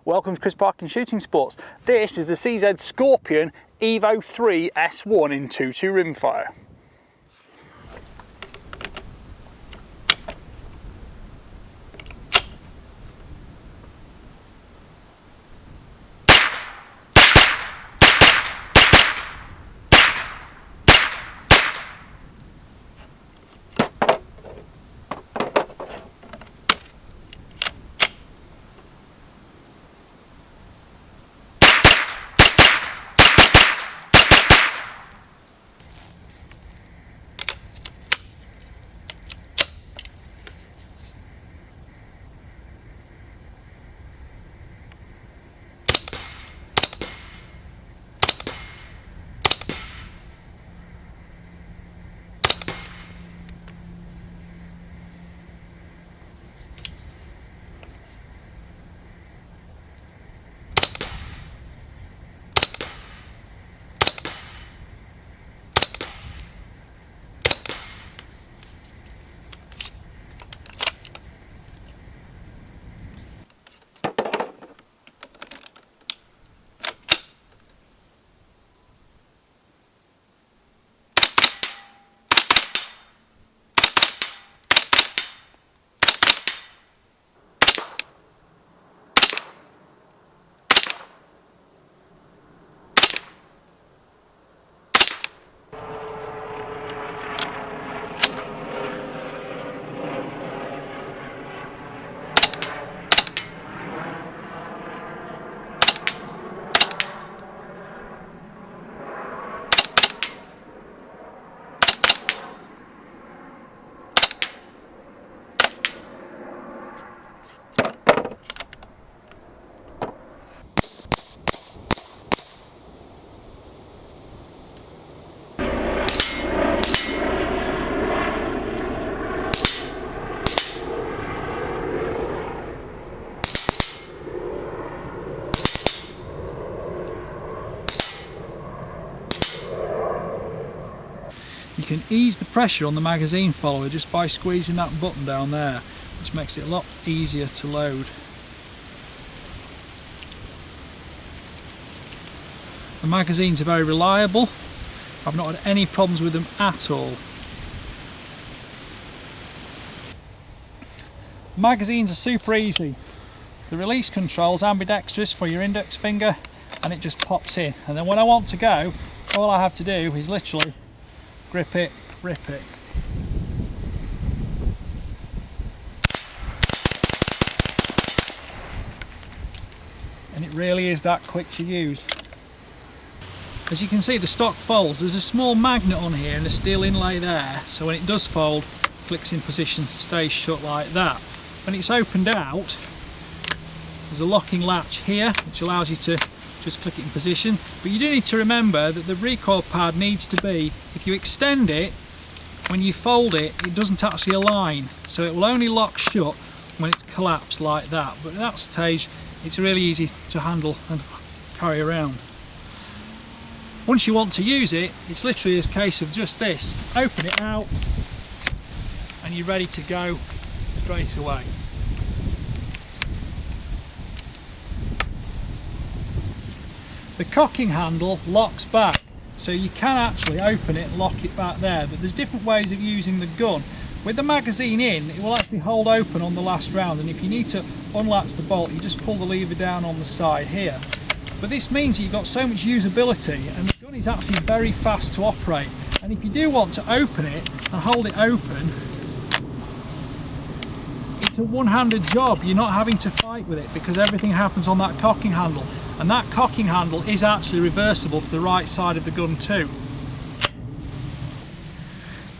welcome to Chris Parkin Shooting Sports. This is the CZ Scorpion EVO 3 S1 in 2.2 rimfire. You can ease the pressure on the magazine follower just by squeezing that button down there, which makes it a lot easier to load. The magazines are very reliable. I've not had any problems with them at all. Magazines are super easy. The release control's ambidextrous for your index finger and it just pops in. And then when I want to go, all I have to do is literally grip it, rip it. And it really is that quick to use. As you can see, the stock folds. There's a small magnet on here and a steel inlay there, so when it does fold, clicks in position, stays shut like that. When it's opened out, there's a locking latch here which allows you to just click it in position, but you do need to remember that the recoil pad needs to be, if you extend it, when you fold it, it doesn't actually align, so it will only lock shut when it's collapsed like that. But at that stage it's really easy to handle and carry around. Once you want to use it, it's literally a case of just this: open it out and you're ready to go straight away. The cocking handle locks back, so you can actually open it and lock it back there, but there's different ways of using the gun. With the magazine in, it will actually hold open on the last round, and if you need to unlatch the bolt, you just pull the lever down on the side here. But this means that you've got so much usability, and the gun is actually very fast to operate. And if you do want to open it and hold it open, it's a one-handed job. You're not having to fight with it because everything happens on that cocking handle, and that cocking handle is actually reversible to the right side of the gun too.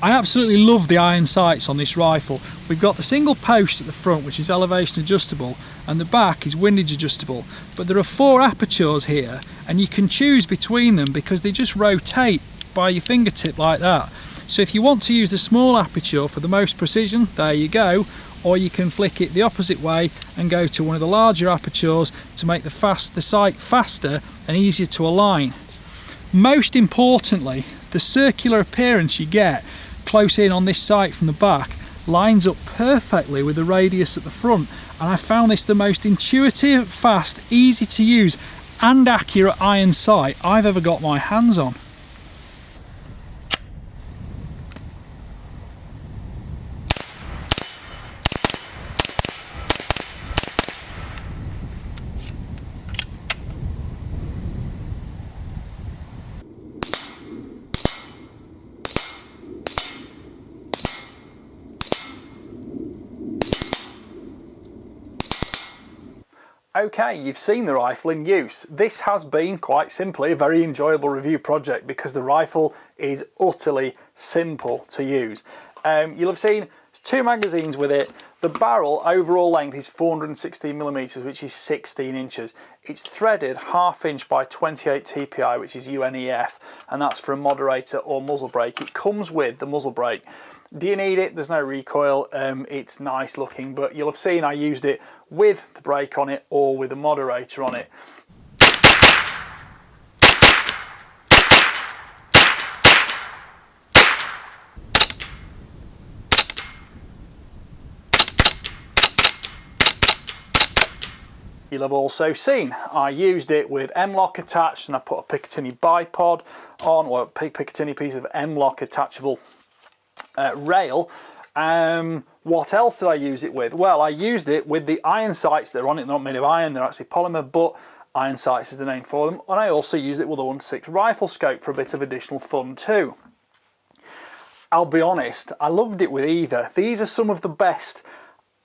I absolutely love the iron sights on this rifle. We've got the single post at the front, which is elevation adjustable, and the back is windage adjustable, but there are 4 apertures here and you can choose between them because they just rotate by your fingertip like that. So if you want to use the small aperture for the most precision, there you go, or you can flick it the opposite way and go to one of the larger apertures to make the sight faster and easier to align. Most importantly, the circular appearance you get close in on this sight from the back lines up perfectly with the radius at the front, and I found this the most intuitive, fast, easy to use and accurate iron sight I've ever got my hands on. Okay, you've seen the rifle in use. This has been, quite simply, a very enjoyable review project because the rifle is utterly simple to use. You'll have seen there's 2 magazines with it. The barrel overall length is 416mm, which is 16 inches. It's threaded 1/2 inch by 28 TPI, which is UNEF, and that's for a moderator or muzzle brake. It comes with the muzzle brake. Do you need it? There's no recoil. It's nice looking, but you'll have seen I used it with the brake on it or with a moderator on it. You'll have also seen I used it with M-lock attached, and I put a Picatinny bipod on, or a Picatinny piece of M-lock attachable rail. What else did I use it with? Well, I used it with the iron sights that are on it. They're not made of iron, they're actually polymer, but iron sights is the name for them. And I also used it with a 1:6 rifle scope for a bit of additional fun too. I'll be honest, I loved it with either. These are some of the best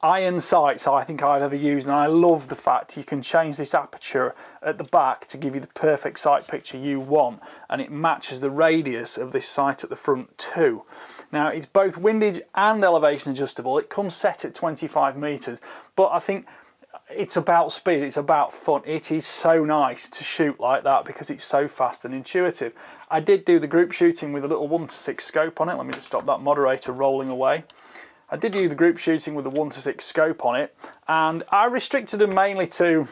iron sights I think I've ever used, and I love the fact you can change this aperture at the back to give you the perfect sight picture you want, and it matches the radius of this sight at the front too. Now, it's both windage and elevation adjustable. It comes set at 25 meters, but I think it's about speed, it's about fun. It is so nice to shoot like that because it's so fast and intuitive. I did do the group shooting with a little 1:6 scope on it. Let me just stop that moderator rolling away. I did do the group shooting with a 1:6 scope on it, and I restricted them mainly to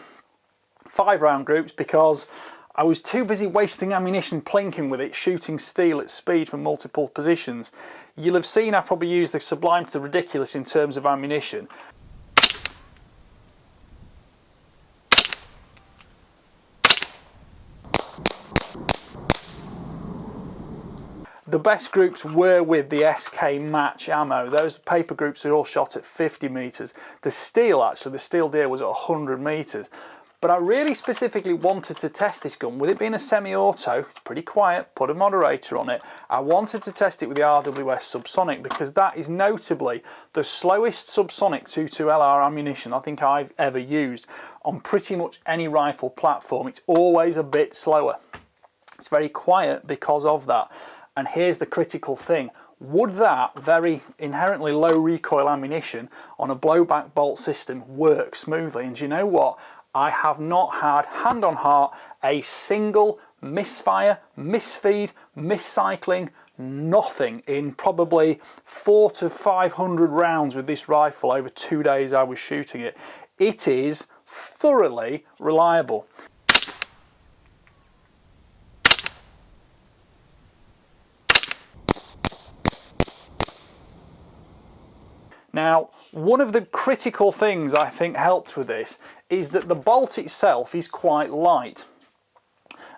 5-round groups because I was too busy wasting ammunition plinking with it, shooting steel at speed from multiple positions. You'll have seen I probably used the sublime to the ridiculous in terms of ammunition. The best groups were with the SK match ammo. Those paper groups are all shot at 50 meters. The steel, actually, the steel deer was at 100 meters. But I really specifically wanted to test this gun. With it being a semi-auto, it's pretty quiet, put a moderator on it. I wanted to test it with the RWS Subsonic because that is notably the slowest subsonic 22LR ammunition I think I've ever used on pretty much any rifle platform. It's always a bit slower. It's very quiet because of that. And here's the critical thing. Would that very inherently low recoil ammunition on a blowback bolt system work smoothly? And do you know what? I have not had, hand on heart, a single misfire, misfeed, miscycling, nothing in probably 400 to 500 rounds with this rifle over 2 days I was shooting it. It is thoroughly reliable. Now, one of the critical things I think helped with this is that the bolt itself is quite light,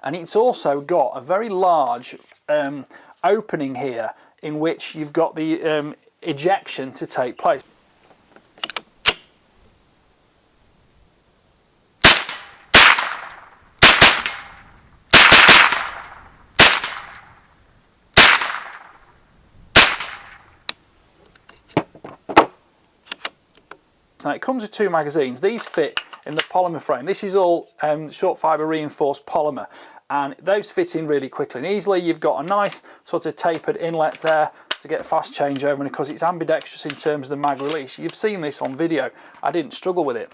and it's also got a very large opening here in which you've got the ejection to take place. Now, it comes with 2 magazines. These fit in the polymer frame. This is all short fibre reinforced polymer, and those fit in really quickly and easily. You've got a nice sort of tapered inlet there to get fast changeover, and because it's ambidextrous in terms of the mag release. You've seen this on video. I didn't struggle with it.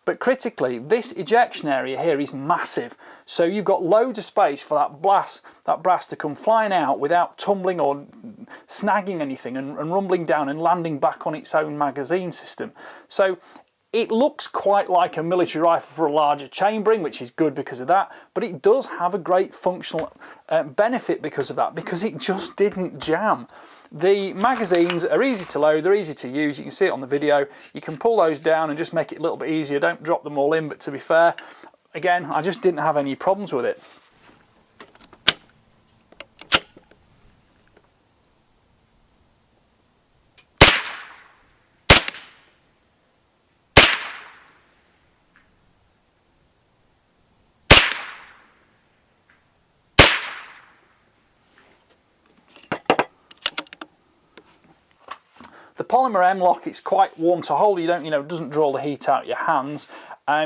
But critically, this ejection area here is massive, so you've got loads of space for that brass to come flying out without tumbling or snagging anything and rumbling down and landing back on its own magazine system. So It looks quite like a military rifle for a larger chambering, which is good because of that, but it does have a great functional benefit because of that, because it just didn't jam. The magazines are easy to load, they're easy to use, you can see it on the video. You can pull those down and just make it a little bit easier, don't drop them all in, but to be fair, again, I just didn't have any problems with it. The polymer M-lock, it's quite warm to hold. You don't, it doesn't draw the heat out your hands.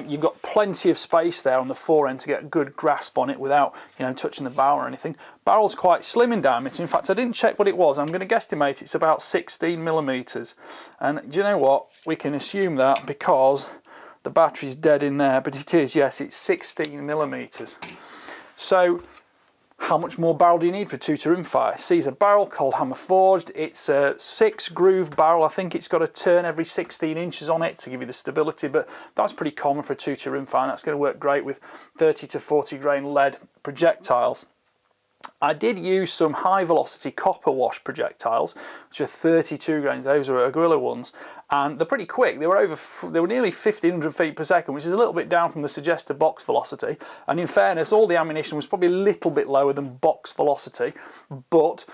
You've got plenty of space there on the fore end to get a good grasp on it without, touching the barrel or anything. Barrel's quite slim in diameter. In fact, I didn't check what it was. I'm going to guesstimate it's about 16 millimeters. And do you know what? We can assume that because the battery's dead in there, but it is, yes, it's 16 millimeters. So how much more barrel do you need for 2-to rimfire? Caesar barrel, cold hammer forged. It's a 6-groove barrel. I think it's got a turn every 16 inches on it to give you the stability, but that's pretty common for a 2-to rimfire. That's going to work great with 30 to 40 grain lead projectiles. I did use some high velocity copper wash projectiles, which are 32 grains. Those are Aguila ones, and they're pretty quick. They were nearly 1500 feet per second, which is a little bit down from the suggested box velocity. And in fairness, all the ammunition was probably a little bit lower than box velocity, but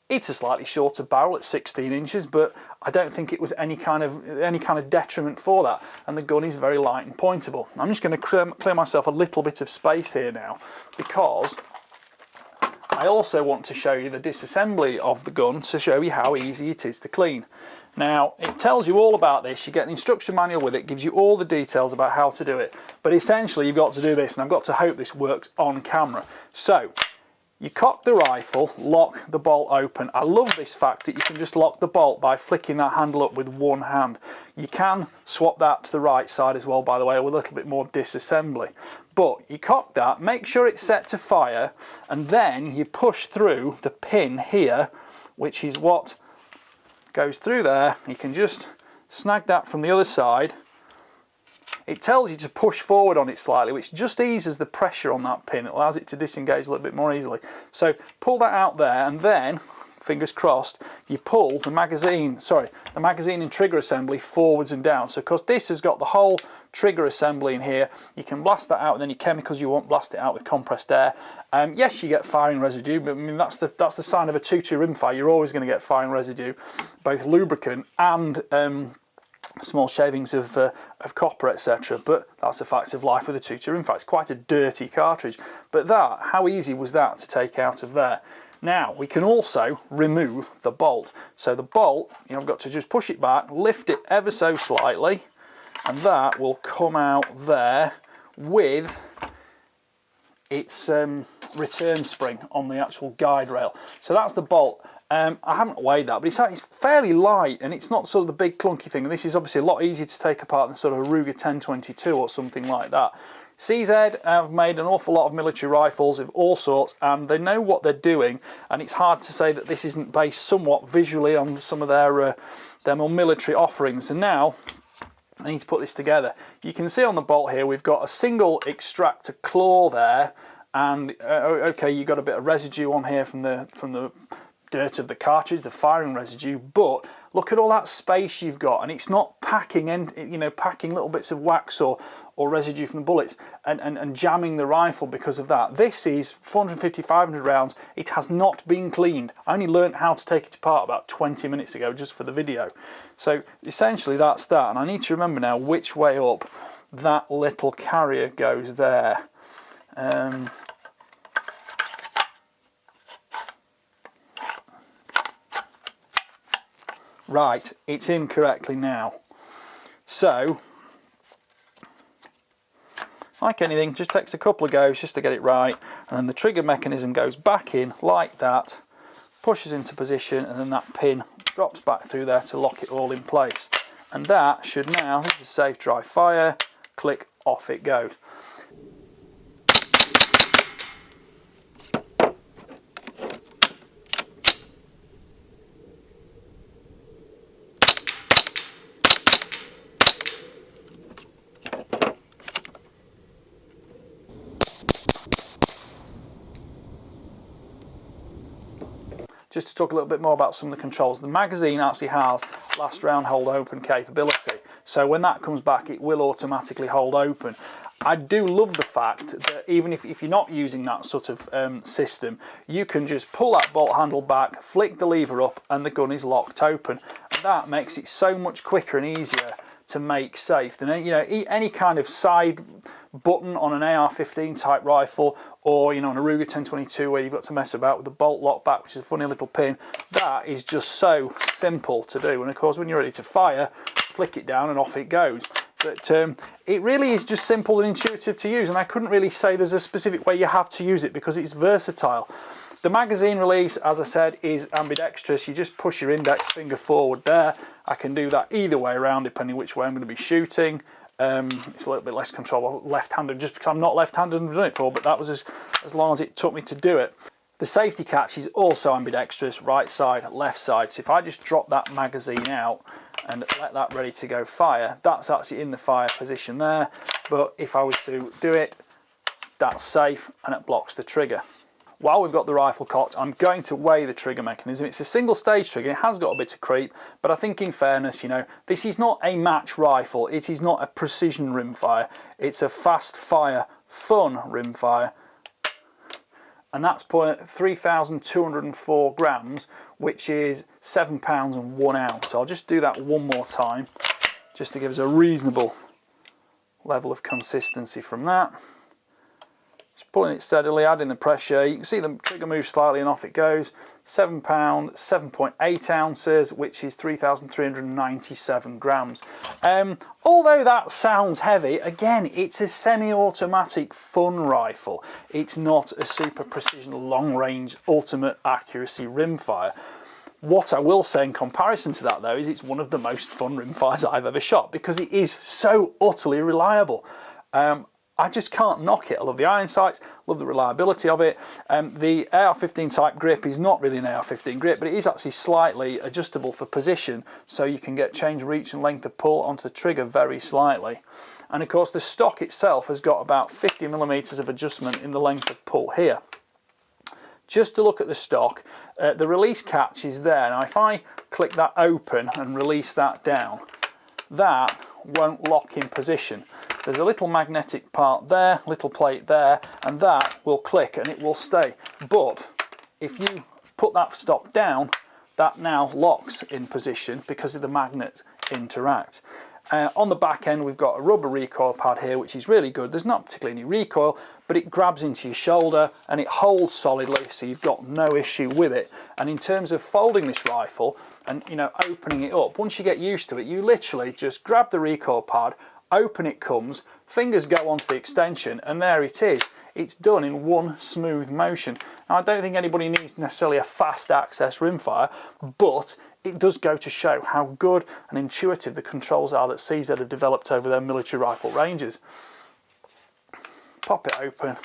it's a slightly shorter barrel at 16 inches, but I don't think it was any kind of detriment for that. And the gun is very light and pointable. I'm just going to clear myself a little bit of space here now, because I also want to show you the disassembly of the gun to show you how easy it is to clean. Now, it tells you all about this. You get the instruction manual with it, gives you all the details about how to do it. But essentially, you've got to do this, and I've got to hope this works on camera. So, you cock the rifle, lock the bolt open. I love this fact that you can just lock the bolt by flicking that handle up with one hand. You can swap that to the right side as well, by the way, with a little bit more disassembly. But you cock that, make sure it's set to fire, and then you push through the pin here, which is what goes through there. You can just snag that from the other side. It tells you to push forward on it slightly, which just eases the pressure on that pin. It allows it to disengage a little bit more easily. So pull that out there, and then, fingers crossed, you pull the magazine and trigger assembly forwards and down. So because this has got the whole trigger assembly in here, you can blast that out, and then your chemicals, you won't blast it out with compressed air. Yes, you get firing residue, but I mean that's the sign of a 2-to rimfire. You're always going to get firing residue, both lubricant and small shavings of copper, etc. But that's a fact of life with a 2-to rimfire. It's quite a dirty cartridge. But how easy was that to take out of there? Now, we can also remove the bolt. So the bolt, I've got to just push it back, lift it ever so slightly, and that will come out there with its return spring on the actual guide rail. So that's the bolt. I haven't weighed that, but it's fairly light, and it's not sort of the big clunky thing. And this is obviously a lot easier to take apart than sort of a Ruger 1022 or something like that. CZ have made an awful lot of military rifles of all sorts, and they know what they're doing, and it's hard to say that this isn't based somewhat visually on some of their more military offerings. And now I need to put this together. You can see on the bolt here we've got a single extractor claw there, and okay, you've got a bit of residue on here from the dirt of the cartridge, the firing residue, but look at all that space you've got, and it's not packing packing little bits of wax or residue from the bullets and jamming the rifle because of that. This is 450-500 rounds. It has not been cleaned. I only learned how to take it apart about 20 minutes ago just for the video. So essentially that's that, and I need to remember now which way up that little carrier goes there. Right, it's in correctly now. So, like anything, just takes a couple of goes just to get it right, and then the trigger mechanism goes back in like that, pushes into position, and then that pin drops back through there to lock it all in place. And that should now, this is safe dry fire, click, off it goes. just to talk a little bit more about some of the controls. The magazine actually has last round hold open capability. So when that comes back, it will automatically hold open. I do love the fact that even if you're not using that sort of system, you can just pull that bolt handle back, flick the lever up, and the gun is locked open. And that makes it so much quicker and easier to make safe than any kind of side button on an AR-15 type rifle, or an Ruger 1022 where you've got to mess about with the bolt lock back, which is a funny little pin. That is just so simple to do, and of course when you're ready to fire, flick it down and off it goes. But it really is just simple and intuitive to use, and I couldn't really say there's a specific way you have to use it because it's versatile. The magazine release, as I said, is ambidextrous. You just push your index finger forward there. I can do that either way around depending which way I'm going to be shooting. It's a little bit less control left-handed just because I'm not left-handed and I've done it for, but that was as long as it took me to do it. The safety catch is also ambidextrous, right side, left side. So if I just drop that magazine out and let that ready to go fire, that's actually in the fire position there. But if I was to do it, that's safe and it blocks the trigger. While we've got the rifle cocked, I'm going to weigh the trigger mechanism. It's a single stage trigger, it has got a bit of creep, but I think in fairness, this is not a match rifle, it is not a precision rimfire, it's a fast fire, fun rimfire. And that's 3,204 grams, which is 7 pounds and 1 ounce. So I'll just do that one more time, just to give us a reasonable level of consistency from that. Just pulling it steadily, adding the pressure. You can see the trigger move slightly and off it goes. 7 pounds, 7.8 ounces, which is 3,397 grams. Although that sounds heavy, again, it's a semi-automatic fun rifle. It's not a super precision, long-range, ultimate accuracy rimfire. What I will say in comparison to that, though, is it's one of the most fun rimfires I've ever shot because it is so utterly reliable. I just can't knock it. I love the iron sights, love the reliability of it. The AR-15 type grip is not really an AR-15 grip, but it is actually slightly adjustable for position, so you can change reach and length of pull onto the trigger very slightly. And of course the stock itself has got about 50mm of adjustment in the length of pull here. Just to look at the stock, the release catch is there. Now if I click that open and release that down, that won't lock in position. There's a little magnetic part there, little plate there, and that will click and it will stay. But if you put that stock down, that now locks in position because of the magnets interact. On the back end, we've got a rubber recoil pad here, which is really good. There's not particularly any recoil, but it grabs into your shoulder and it holds solidly, so you've got no issue with it. And in terms of folding this rifle and opening it up, once you get used to it, you literally just grab the recoil pad, open it comes, fingers go onto the extension, and there it is. It's done in one smooth motion. Now, I don't think anybody needs necessarily a fast access rimfire, but it does go to show how good and intuitive the controls are that CZ have developed over their military rifle ranges. Pop it open,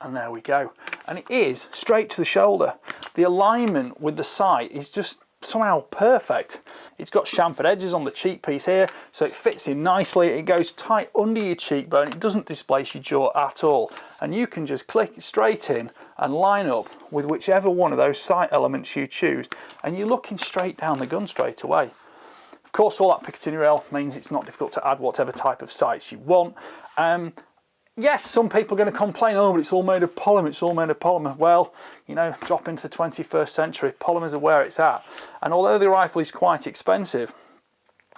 and there we go. And it is straight to the shoulder. The alignment with the sight is just somehow perfect. It's got chamfered edges on the cheek piece here, so it fits in nicely. It goes tight under your cheekbone. It doesn't displace your jaw at all. And you can just click it straight in and line up with whichever one of those sight elements you choose, and you're looking straight down the gun straight away. Of course, all that Picatinny rail means it's not difficult to add whatever type of sights you want. Yes, some people are going to complain, oh, but it's all made of polymer, it's all made of polymer. Well, drop into the 21st century, polymers are where it's at. And although the rifle is quite expensive,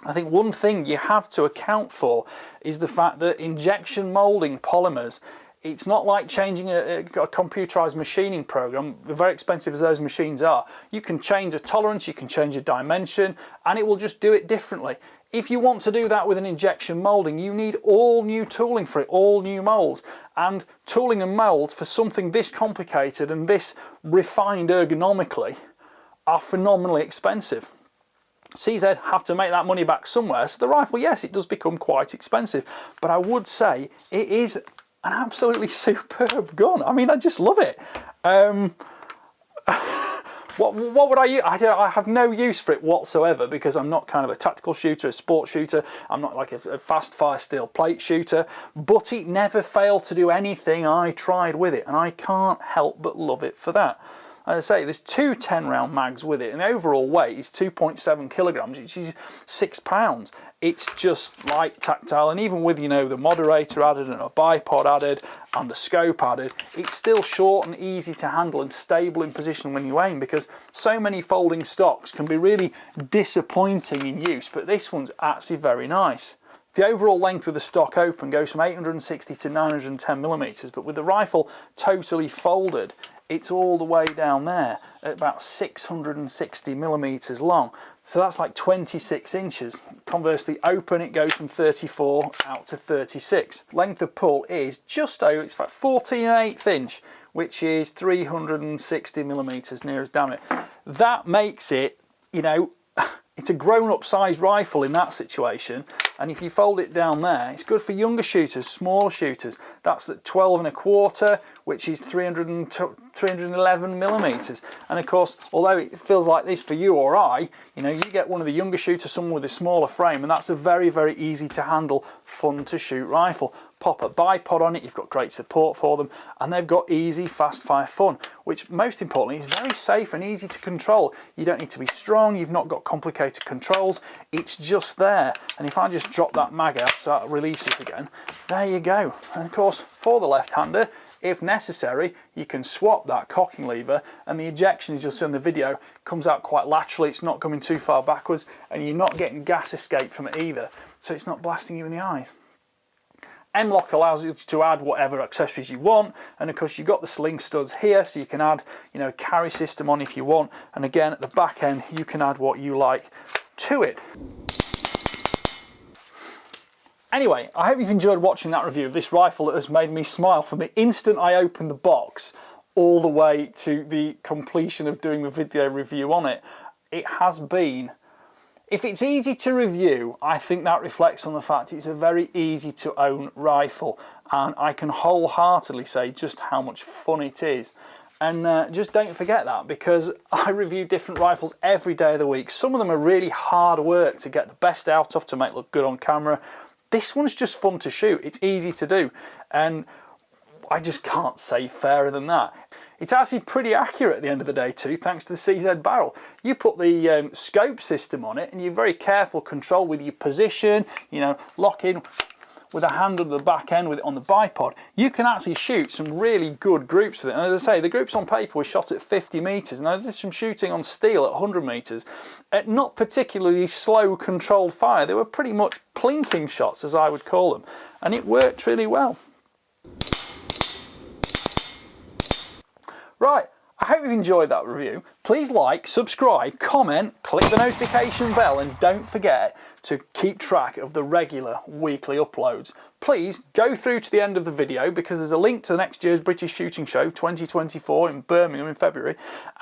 I think one thing you have to account for is the fact that injection molding polymers, it's not like changing a computerized machining program, very expensive as those machines are. You can change a tolerance, you can change a dimension, and it will just do it differently. If you want to do that with an injection moulding, you need all new tooling for it, all new moulds. And tooling and moulds for something this complicated and this refined ergonomically are phenomenally expensive. CZ have to make that money back somewhere. So the rifle, yes, it does become quite expensive, but I would say it is an absolutely superb gun. I mean, I just love it. What would I use? I have no use for it whatsoever because I'm not kind of a tactical shooter, a sport shooter. I'm not like a fast fire steel plate shooter, but it never failed to do anything I tried with it, and I can't help but love it for that. As I say, there's two 10-round mags with it, and the overall weight is 2.7 kilograms, which is 6 pounds. It's just like tactile, and even with, you know, the moderator added and a bipod added and a scope added, it's still short and easy to handle and stable in position when you aim, because so many folding stocks can be really disappointing in use, but this one's actually very nice. The overall length with the stock open goes from 860 to 910 millimeters, but with the rifle totally folded, it's all the way down there at about 660 millimeters long. So that's like 26 inches. Conversely, open, it goes from 34 out to 36. Length of pull is just over, it's about 14.1/8 inch, which is 360 millimeters, near as damn it. That makes it, you know, it's a grown-up size rifle in that situation, and if you fold it down there, it's good for younger shooters, smaller shooters. That's at 12.25, which is 311 millimeters. And of course, although it feels like this for you or I, you know, you get one of the younger shooters, someone with a smaller frame, and that's a very, very easy to handle, fun to shoot rifle. Pop a bipod on it, you've got great support for them, and they've got easy, fast fire fun, which most importantly is very safe and easy to control. You don't need to be strong, you've not got complicated controls, it's just there. And if I just drop that mag out so that releases again, there you go. And of course, for the left-hander, if necessary, you can swap that cocking lever, and the ejection, as you'll see in the video, comes out quite laterally. It's not coming too far backwards, and you're not getting gas escape from it either, so it's not blasting you in the eyes. M-LOK allows you to add whatever accessories you want, and of course you've got the sling studs here, so you can add, you know, a carry system on if you want, and again at the back end you can add what you like to it. Anyway, I hope you've enjoyed watching that review of this rifle that has made me smile from the instant I opened the box all the way to the completion of doing the video review on it. It has been, if it's easy to review, I think that reflects on the fact it's a very easy to own rifle, and I can wholeheartedly say just how much fun it is. And just don't forget that, because I review different rifles every day of the week. Some of them are really hard work to get the best out of, to make look good on camera. This one's just fun to shoot, it's easy to do, and I just can't say fairer than that. It's actually pretty accurate at the end of the day too, thanks to the CZ barrel. You put the scope system on it, and you're very careful control with your position, you know, lock in with a hand on the back end with it on the bipod. You can actually shoot some really good groups with it. And as I say, the groups on paper were shot at 50 meters, and I did some shooting on steel at 100 meters at not particularly slow controlled fire. They were pretty much plinking shots, as I would call them, and it worked really well. Right, I hope you've enjoyed that review. Please like, subscribe, comment, click the notification bell, and don't forget to keep track of the regular weekly uploads. Please go through to the end of the video, because there's a link to next year's British Shooting Show 2024 in Birmingham in February,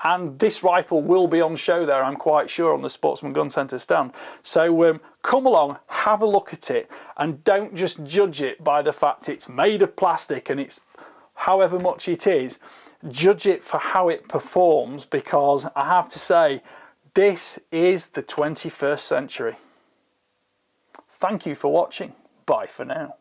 and this rifle will be on show there, I'm quite sure, on the Sportsman Gun Centre stand. So come along, have a look at it, and don't just judge it by the fact it's made of plastic and it's however much it is. Judge it for how it performs, because I have to say, this is the 21st century. Thank you for watching. Bye for now.